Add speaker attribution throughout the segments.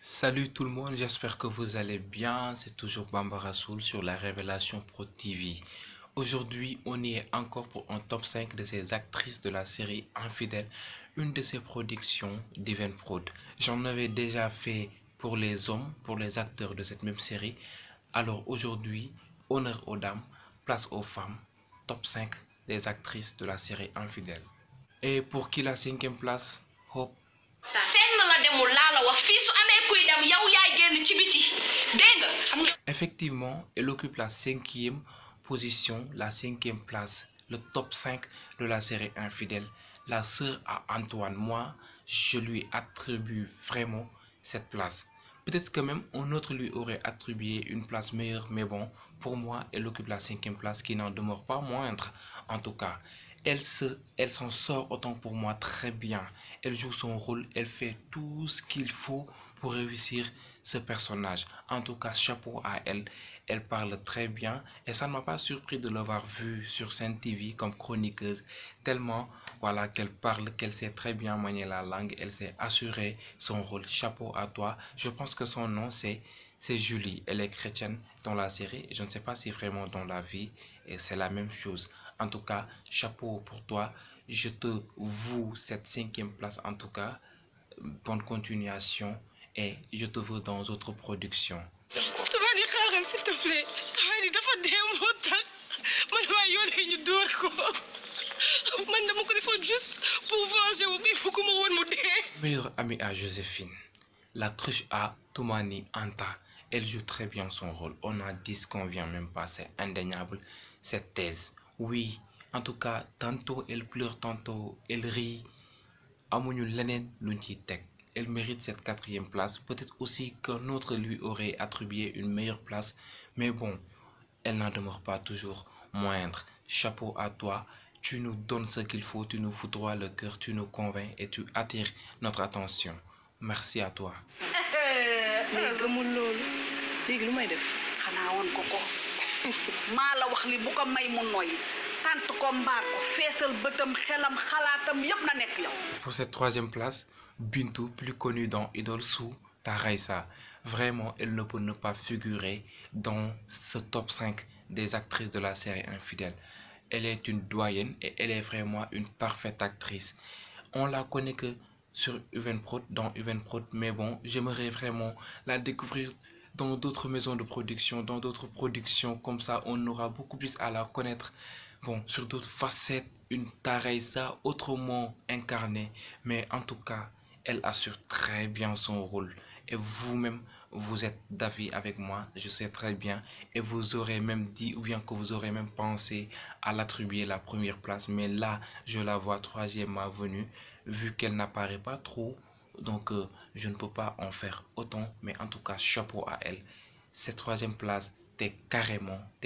Speaker 1: Salut tout le monde, j'espère que vous allez bien. C'est toujours Bamba Rassoul sur la Révélation Pro TV. Aujourd'hui, on y est encore pour un top 5 de ces actrices de la série Infidèles, une de ces productions d'Evenprod. J'en avais déjà fait pour les hommes, pour les acteurs de cette même série. Alors aujourd'hui, honneur aux dames, place aux femmes, top 5 des actrices de la série Infidèles. Et pour qui la cinquième place? Hop. Effectivement, elle occupe la cinquième position, la cinquième place, le top 5 de la série Infidèle. La sœur à Antoine, moi, je lui attribue vraiment cette place. Peut-être que même un autre lui aurait attribué une place meilleure, mais bon, pour moi, elle occupe la cinquième place qui n'en demeure pas moindre. En tout cas, elle s'en sort autant pour moi très bien. Elle joue son rôle, elle fait tout ce qu'il faut pour réussir ce personnage. En tout cas, chapeau à elle. Elle parle très bien et ça ne m'a pas surpris de l'avoir vue sur Sen TV comme chroniqueuse. Tellement, voilà, qu'elle parle, qu'elle sait très bien manier la langue, elle sait assurer son rôle. Chapeau à toi. Je pense que son nom c'est Julie. Elle est chrétienne dans la série. Je ne sais pas si vraiment dans la vie et c'est la même chose. En tout cas, chapeau pour toi. Je te voue cette cinquième place en tout cas. Bonne continuation et je te veux dans d'autres productions.
Speaker 2: S'il te plaît, dafa dee moo tax man waa yoon ñu dóor ko man dama ko defoon juste pour venger wu mais bëgguma woon mu dee.
Speaker 1: Meilleure amie à Joséphine, la crush à Toumani Anta, elle joue très bien son rôle. On n'en disconvient même pas, c'est indéniable cette thèse. Oui, en tout cas, tantôt elle pleure, tantôt elle rit. Amuñu leneen luñ ciy teg. Elle mérite cette quatrième place. Peut-être aussi qu'un autre lui aurait attribué une meilleure place. Mais bon, elle n'en demeure pas toujours moindre. Chapeau à toi. Tu nous donnes ce qu'il faut. Tu nous foudroies le cœur. Tu nous convaincs et tu attires notre attention. Merci à toi.
Speaker 2: gëmul loolu léegi lu may def xanaa woon ko ko maa la wax li bu ko may mu noy tant ko mbaa ko feesal bëtam xelam xalaatam yépp na nekk yow.
Speaker 1: Pour cette troisième place, Bintou, plus connue dans Idole sous Taraïsa. Vraiment, elle ne peut ne pas figurer dans ce top 5 des actrices de la série Infidèle. Elle est une doyenne et elle est vraiment une parfaite actrice. On la connaît que sur Evenprod, dans Evenprod, mais bon, j'aimerais vraiment la découvrir dans d'autres maisons de production, dans d'autres productions, comme ça on aura beaucoup plus à la connaître. Bon, sur d'autres facettes, une Taraïsa autrement incarnée, mais en tout cas, elle assure très bien son rôle. Et vous-même, vous êtes d'avis avec moi, je sais très bien. Et vous aurez même dit, ou bien que vous aurez même pensé à l'attribuer la première place. Mais là, je la vois troisièmement venue, vu qu'elle n'apparaît pas trop. Donc, je ne peux pas en faire autant. Mais en tout cas, chapeau à elle. Cette troisième place, t'es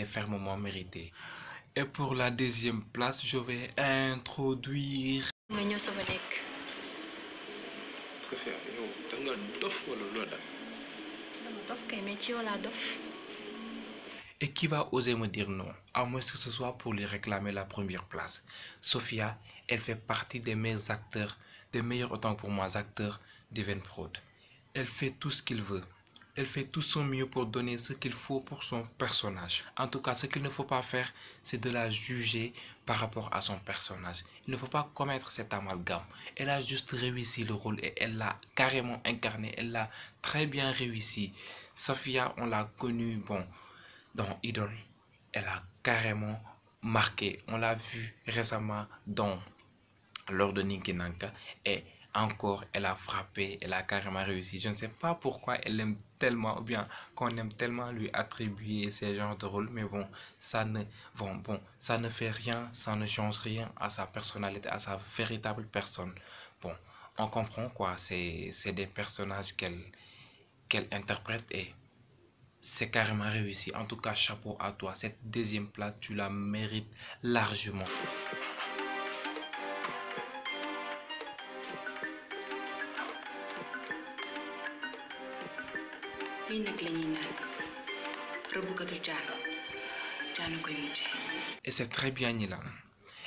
Speaker 1: fermement méritée. Et pour la deuxième place, je vais introduire... Et qui va oser me dire non, à moins que ce soit pour lui réclamer la première place. Sophia, elle fait partie des meilleurs acteurs, des meilleurs autant pour moi acteurs d'Evenprod. Elle fait tout ce qu'il veut. Elle fait tout son mieux pour donner ce qu'il faut pour son personnage. En tout cas, ce qu'il ne faut pas faire, c'est de la juger par rapport à son personnage. Il ne faut pas commettre cet amalgame. Elle a juste réussi le rôle et elle l'a carrément incarné. Elle l'a très bien réussi. Sophia, on l'a connue, bon, dans Idol. Elle a carrément marqué. On l'a vu récemment lors de Ninki Nanka et encore elle a frappé, elle a carrément réussi. Je ne sais pas pourquoi elle aime tellement, ou bien qu'on aime tellement lui attribuer ces genres de rôles, mais bon, ça ne fait rien, ça ne change rien à sa personnalité, à sa véritable personne. Bon, on comprend quoi, c'est des personnages qu'elle interprète et c'est carrément réussi. En tout cas, chapeau à toi. Cette deuxième place, tu la mérites largement. Et c'est très bien Nilan.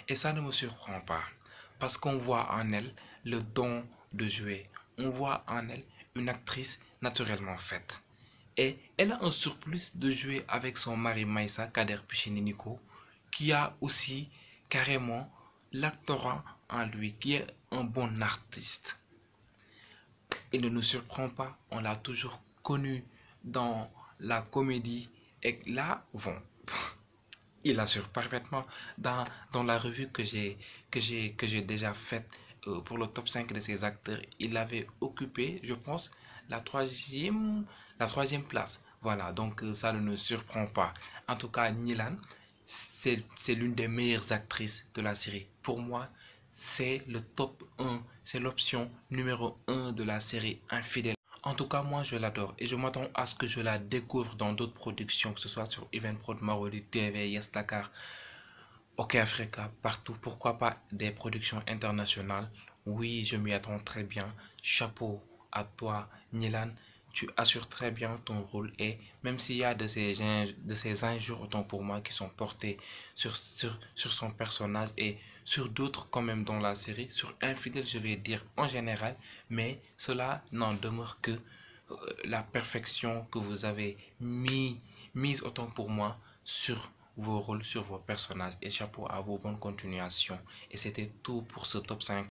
Speaker 1: Et ça ne me surprend pas. Parce qu'on voit en elle le don de jouer. On voit en elle une actrice naturellement faite. Et elle a un surplus de jouer avec son mari Maïssa Kader Pichininiko, qui a aussi carrément l'actorat en lui, qui est un bon artiste. Il ne nous surprend pas, on l'a toujours connu dans la comédie. Et là, bon, il assure parfaitement dans la revue que j'ai déjà faite pour le top 5 de ses acteurs. Il avait occupé, je pense, la troisième place. Voilà, donc ça ne nous surprend pas. En tout cas, Nilan, c'est l'une des meilleures actrices de la série. Pour moi, c'est le top 1, c'est l'option numéro 1 de la série Infidèle. En tout cas, moi, je l'adore et je m'attends à ce que je la découvre dans d'autres productions, que ce soit sur Evenprod, Marodi TV, Yes Dakar, OK Africa, partout. Pourquoi pas des productions internationales? Oui, je m'y attends très bien. Chapeau à toi, Nilan. Tu assures très bien ton rôle et même s'il y a de ces injures, autant pour moi, qui sont portées sur son personnage et sur d'autres quand même dans la série, sur Infidèle, je vais dire en général, mais cela n'en demeure que la perfection que vous avez mise autant pour moi sur vos rôles, sur vos personnages, et chapeau à vos bonnes continuations. Et c'était tout pour ce top 5.